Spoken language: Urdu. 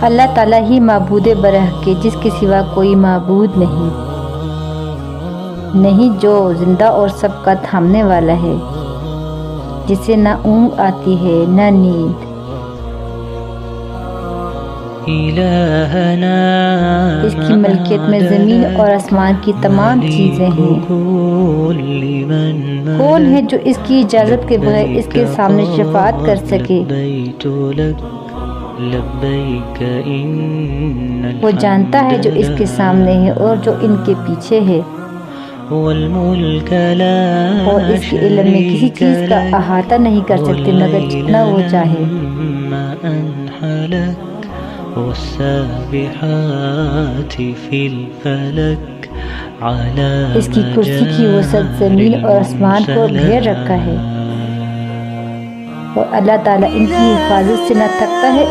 اللہ تعالیٰ ہی معبود برحق ہے جس کے سوا کوئی معبود نہیں، جو زندہ اور سب کا تھامنے والا ہے، جسے نہ اونگ آتی ہے نہ نیند۔ اس کی ملکیت میں زمین اور آسمان کی تمام چیزیں ہیں۔ کون ہے جو اس کی اجازت کے بغیر اس کے سامنے شفاعت کر سکے؟ وہ جانتا ہے جو اس کے سامنے ہے اور جو ان کے پیچھے ہے، اور اس کے علم میں کسی چیز کا احاطہ نہیں کر سکتے مگر جتنا وہ چاہے۔ اس کی کرسی کی وسعت زمین اور آسمان کو گھیر رکھا ہے، اور اللہ تعالیٰ ان کی حفاظت سے نہ تھکتا ہے